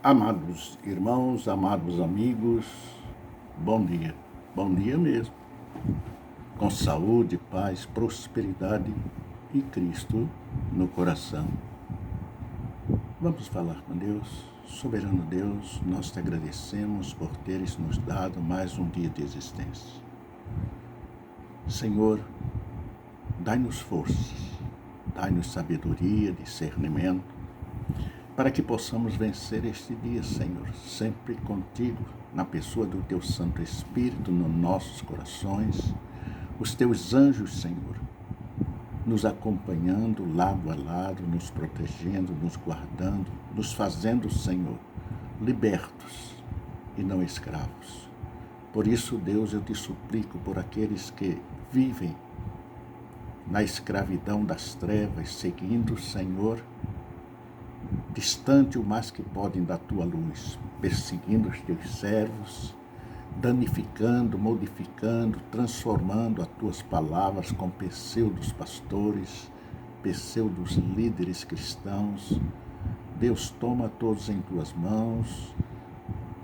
Amados irmãos, amados amigos, bom dia mesmo, com saúde, paz, prosperidade e Cristo no coração. Vamos falar com Deus. Soberano Deus, nós te agradecemos por teres nos dado mais um dia de existência. Senhor, dai-nos forças, dai-nos sabedoria, discernimento, para que possamos vencer este dia, Senhor, sempre contigo, na pessoa do teu Santo Espírito, nos nossos corações, os teus anjos, Senhor, nos acompanhando lado a lado, nos protegendo, nos guardando, nos fazendo, Senhor, libertos e não escravos. Por isso, Deus, eu te suplico por aqueles que vivem na escravidão das trevas, seguindo, Senhor, distante o mais que podem da tua luz, perseguindo os teus servos, danificando, modificando, transformando as tuas palavras com pseudos pastores, pseudos líderes cristãos. Deus, toma todos em tuas mãos,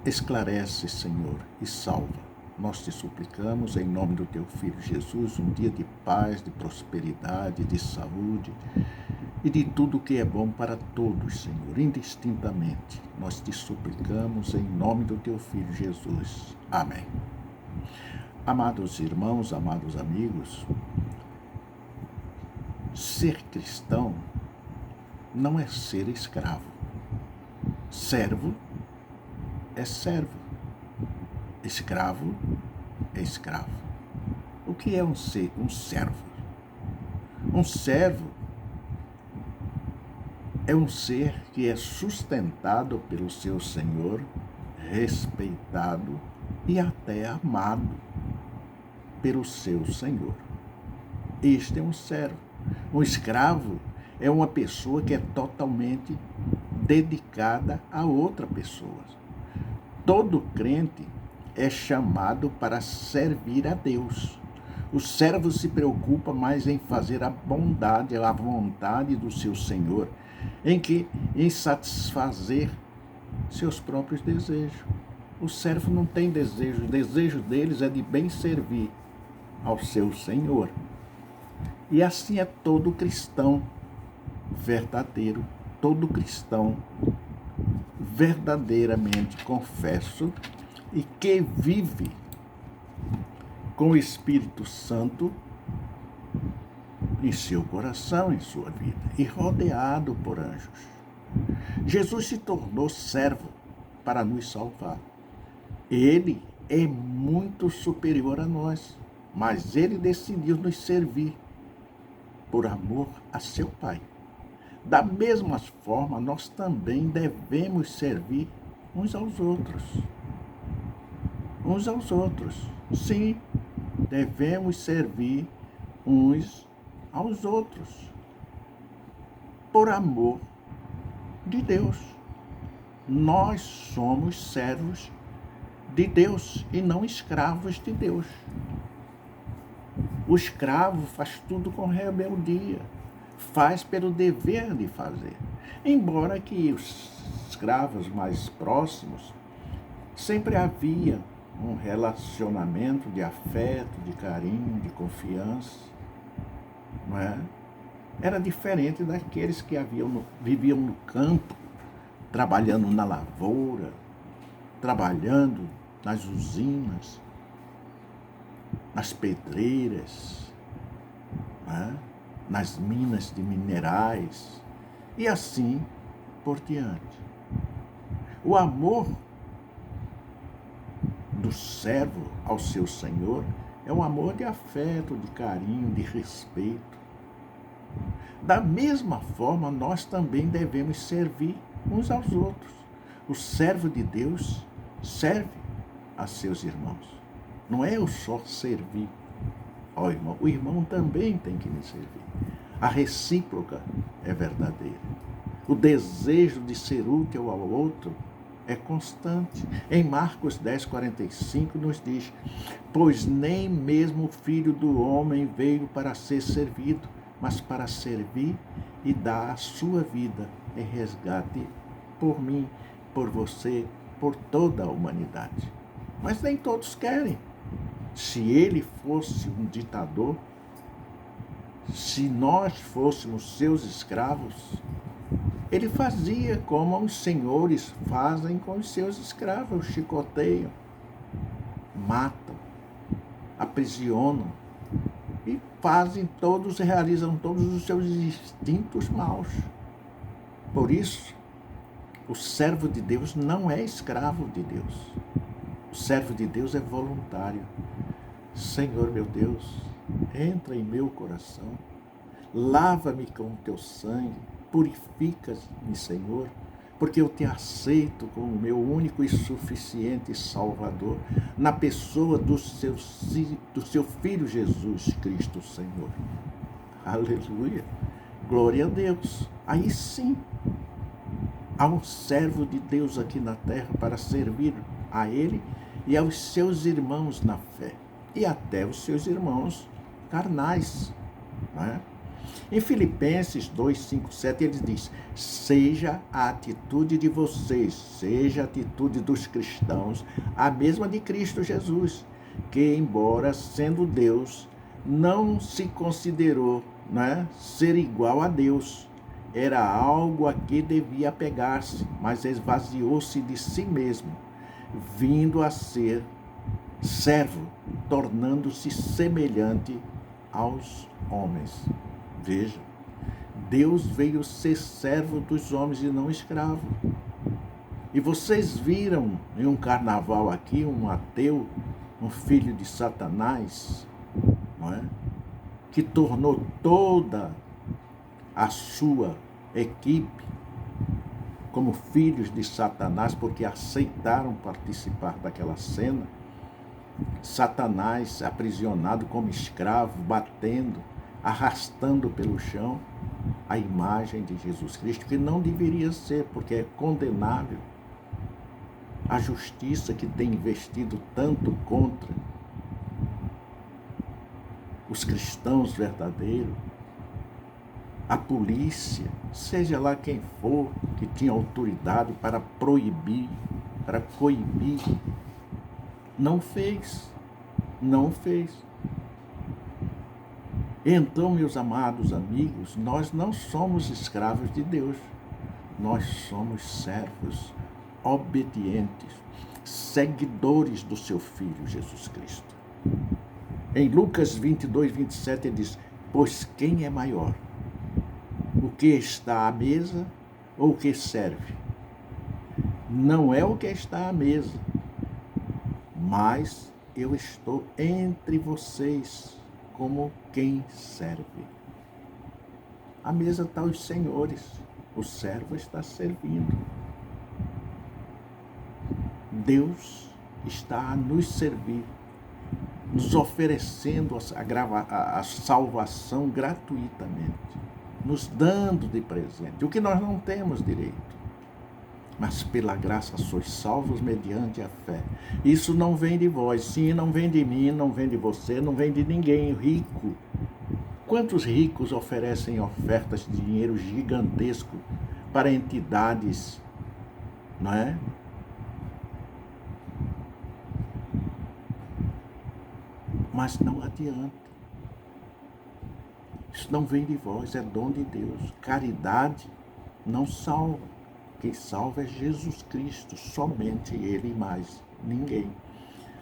esclarece, Senhor, e salva. Nós te suplicamos em nome do teu Filho Jesus, um dia de paz, de prosperidade, de saúde, e de tudo que é bom para todos, Senhor, indistintamente. Nós te suplicamos em nome do teu Filho Jesus. Amém. Amados irmãos, amados amigos, ser cristão não é ser escravo. Servo é servo. Escravo é escravo. O que é um servo? Um servo é um ser que é sustentado pelo seu Senhor, respeitado e até amado pelo seu Senhor. Este é um servo. Um escravo é uma pessoa que é totalmente dedicada a outra pessoa. Todo crente é chamado para servir a Deus. O servo se preocupa mais em fazer a bondade, a vontade do seu Senhor, em satisfazer seus próprios desejos. O servo não tem desejo, o desejo deles é de bem servir ao seu Senhor. E assim é todo cristão verdadeiro, todo cristão verdadeiramente confesso e que vive com o Espírito Santo em seu coração, em sua vida, e rodeado por anjos. Jesus se tornou servo para nos salvar. Ele é muito superior a nós, mas ele decidiu nos servir por amor a seu Pai. Da mesma forma, nós também devemos servir uns aos outros. Uns aos outros. Sim, devemos servir uns aos outros, por amor de Deus. Nós somos servos de Deus e não escravos de Deus. O escravo faz tudo com rebeldia, faz pelo dever de fazer. Embora que os escravos mais próximos sempre havia um relacionamento de afeto, de carinho, de confiança, não é? Era diferente daqueles que viviam no campo, trabalhando na lavoura, trabalhando nas usinas, nas pedreiras, não é? Nas minas de minerais, e assim por diante. O amor do servo ao seu Senhor é um amor de afeto, de carinho, de respeito. Da mesma forma, nós também devemos servir uns aos outros. O servo de Deus serve a seus irmãos. Não é eu só servir ao irmão. O irmão também tem que me servir. A recíproca é verdadeira. O desejo de ser útil ao outro é constante. Em Marcos 10:45 nos diz: pois nem mesmo o Filho do Homem veio para ser servido, mas para servir e dar a sua vida em resgate por mim. por você, por toda a humanidade. Mas nem todos querem. Se ele fosse um ditador, se nós fôssemos seus escravos, ele fazia como os senhores fazem com os seus escravos: chicoteiam, matam, aprisionam e realizam todos os seus instintos maus. Por isso, o servo de Deus não é escravo de Deus. O servo de Deus é voluntário. Senhor meu Deus, entra em meu coração, lava-me com o teu sangue, purifica-me, Senhor, porque eu te aceito como meu único e suficiente Salvador, na pessoa do seu Filho Jesus Cristo, Senhor. Aleluia! Glória a Deus! Aí sim, há um servo de Deus aqui na terra para servir a Ele e aos seus irmãos na fé, e até os seus irmãos carnais, não é? Em Filipenses 2, 5, 7, ele diz: seja a atitude de vocês, seja a atitude dos cristãos, a mesma de Cristo Jesus, que, embora sendo Deus, não se considerou, ser igual a Deus. Era algo a que devia apegar-se, mas esvaziou-se de si mesmo, vindo a ser servo, tornando-se semelhante aos homens. Veja, Deus veio ser servo dos homens e não escravo. E vocês viram em um carnaval aqui um ateu, um filho de Satanás, não é? Que tornou toda a sua equipe como filhos de Satanás, porque aceitaram participar daquela cena. Satanás aprisionado como escravo, batendo, arrastando pelo chão a imagem de Jesus Cristo, que não deveria ser, porque é condenável. A justiça que tem investido tanto contra os cristãos verdadeiros, a polícia, seja lá quem for, que tinha autoridade para proibir, para coibir, não fez. Então, meus amados amigos, nós não somos escravos de Deus, nós somos servos obedientes, seguidores do seu Filho Jesus Cristo. Em Lucas 22, 27, ele diz: pois quem é maior, o que está à mesa ou o que serve? Não é o que está à mesa, mas eu estou entre vocês como quem serve. À mesa estão os senhores, o servo está servindo. Deus está a nos servir, nos oferecendo a salvação gratuitamente, nos dando de presente, o que nós não temos direito. Mas pela graça sois salvos mediante a fé. Isso não vem de vós, sim, não vem de mim, não vem de você, não vem de ninguém rico. Quantos ricos oferecem ofertas de dinheiro gigantesco para entidades, não é? Mas não adianta. Isso não vem de vós, é dom de Deus. Caridade não salva. Quem salva é Jesus Cristo, somente Ele e mais ninguém.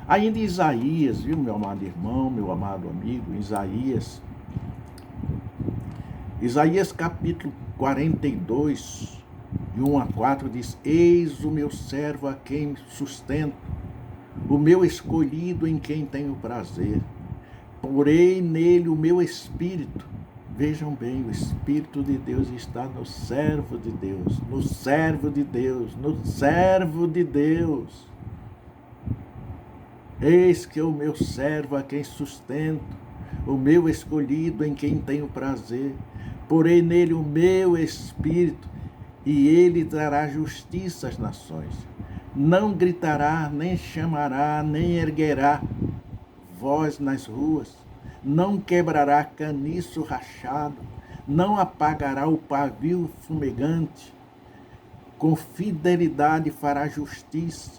Ainda Isaías, viu, meu amado irmão, meu amado amigo, Isaías capítulo 42, de 1 a 4, diz: eis o meu servo a quem sustento, o meu escolhido em quem tenho prazer. Porei nele o meu espírito. Vejam bem, o Espírito de Deus está no servo de Deus, no servo de Deus, no servo de Deus. Eis que o meu servo a quem sustento, o meu escolhido em quem tenho prazer. Porei nele o meu Espírito, e ele trará justiça às nações. Não gritará, nem chamará, nem erguerá voz nas ruas. Não quebrará caniço rachado, não apagará o pavio fumegante, Com fidelidade fará justiça,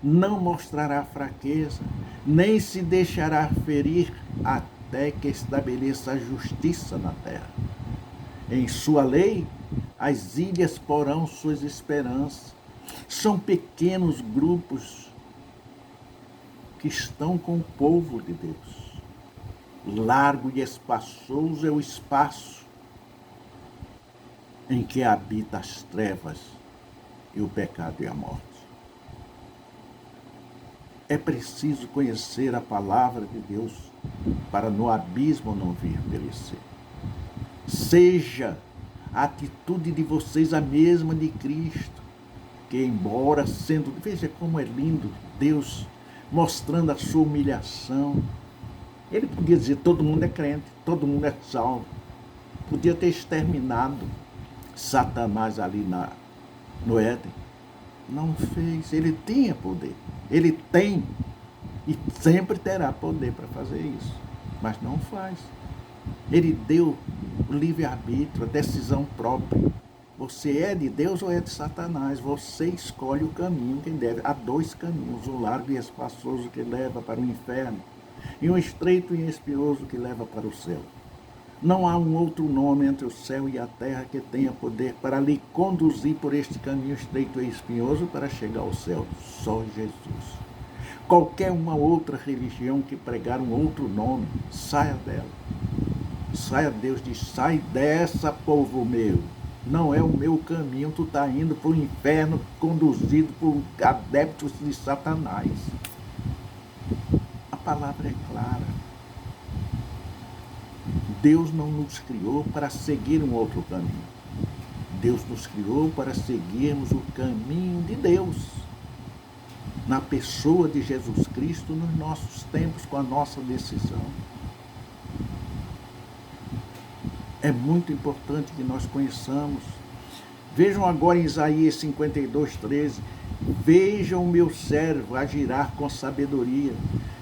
não mostrará fraqueza, nem se deixará ferir até que estabeleça a justiça na terra. Em sua lei, as ilhas porão suas esperanças. São pequenos grupos que estão com o povo de Deus. Largo e espaçoso é o espaço em que habita as trevas e o pecado e a morte. É preciso conhecer a palavra de Deus para no abismo não vir perecer. Seja a atitude de vocês a mesma de Cristo, que embora sendo... Veja como é lindo Deus mostrando a sua humilhação. Ele podia dizer, todo mundo é crente, todo mundo é salvo. Podia ter exterminado Satanás ali no Éden. Não fez. Ele tinha poder. Ele tem e sempre terá poder para fazer isso. Mas não faz. Ele deu o livre-arbítrio, a decisão própria. Você é de Deus ou é de Satanás? Você escolhe o caminho que deve. Há dois caminhos, o largo e espaçoso que leva para o inferno e um estreito e espinhoso que leva para o céu. Não há um outro nome entre o céu e a terra que tenha poder para lhe conduzir por este caminho estreito e espinhoso para chegar ao céu. Só Jesus. Qualquer uma outra religião que pregar um outro nome, saia dela. Saia, Deus diz, sai dessa, povo meu. Não é o meu caminho, tu está indo para o inferno conduzido por adeptos de Satanás. A palavra é clara. Deus não nos criou para seguir um outro caminho. Deus nos criou para seguirmos o caminho de Deus. Na pessoa de Jesus Cristo, nos nossos tempos, com a nossa decisão. É muito importante que nós conheçamos. Vejam agora em Isaías 52:13. Vejam o meu servo agirá com sabedoria.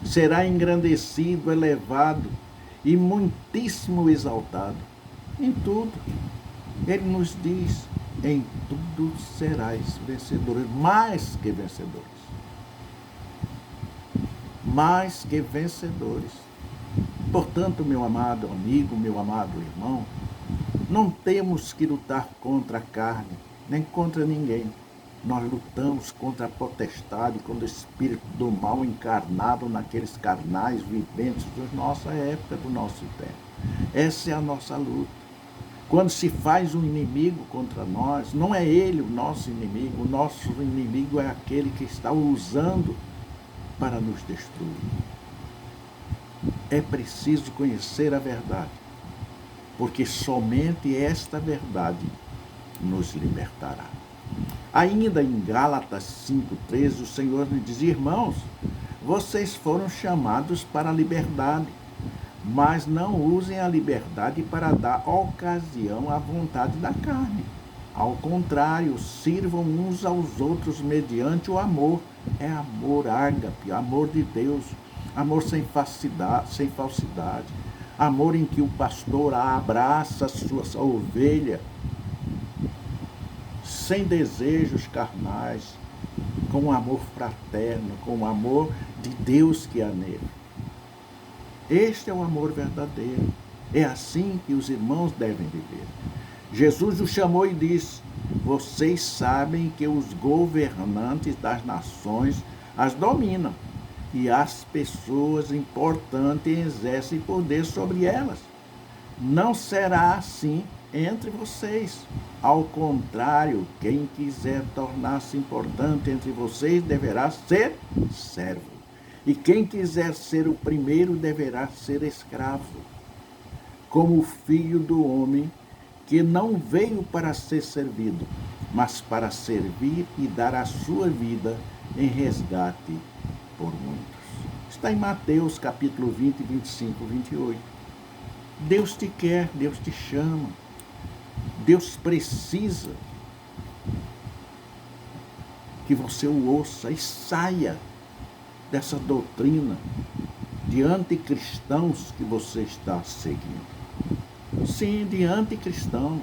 Será engrandecido, elevado e muitíssimo exaltado. Em tudo. Ele nos diz, em tudo serás vencedores, mais que vencedores. Mais que vencedores. Portanto, meu amado amigo, meu amado irmão, não temos que lutar contra a carne, nem contra ninguém. Nós lutamos contra a potestade, contra o espírito do mal encarnado naqueles carnais viventes da nossa época, do nosso tempo. Essa é a nossa luta. Quando se faz um inimigo contra nós, não é ele o nosso inimigo é aquele que está usando para nos destruir. É preciso conhecer a verdade, porque somente esta verdade nos libertará. Ainda em Gálatas 5:13, o Senhor nos diz, irmãos, vocês foram chamados para a liberdade, mas não usem a liberdade para dar ocasião à vontade da carne. Ao contrário, sirvam uns aos outros mediante o amor. É amor ágape, amor de Deus, amor sem falsidade, amor em que o pastor abraça a sua ovelha, sem desejos carnais, com um amor fraterno, com o amor de Deus que há nele. Este é o amor verdadeiro. É assim que os irmãos devem viver. Jesus os chamou e disse, vocês sabem que os governantes das nações as dominam e as pessoas importantes exercem poder sobre elas. Não será assim entre vocês. Ao contrário, quem quiser tornar-se importante entre vocês deverá ser servo. E quem quiser ser o primeiro deverá ser escravo. Como o filho do homem, que não veio para ser servido, mas para servir e dar a sua vida em resgate por muitos. Está em Mateus capítulo 20, 25, 28. Deus te quer, Deus te chama. Deus precisa que você o ouça e saia dessa doutrina de anticristãos que você está seguindo. Sim, de anticristãos.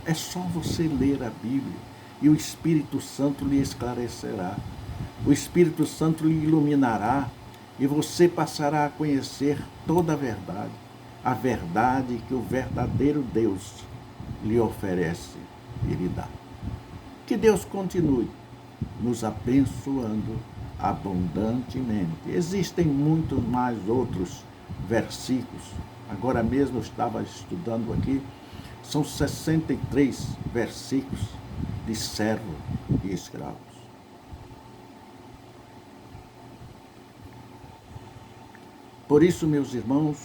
É só você ler a Bíblia e o Espírito Santo lhe esclarecerá. O Espírito Santo lhe iluminará e você passará a conhecer toda a verdade que o verdadeiro Deus lhe oferece e lhe dá. Que Deus continue nos abençoando abundantemente. Existem muitos mais outros versículos. Agora mesmo eu estava estudando aqui, são 63 versículos de servo e escravos. Por isso, meus irmãos,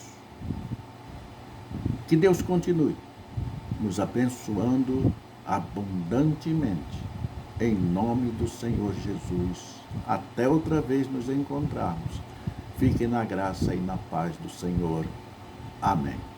que Deus continue nos abençoando abundantemente, em nome do Senhor Jesus. Até outra vez nos encontrarmos. Fiquem na graça e na paz do Senhor. Amém.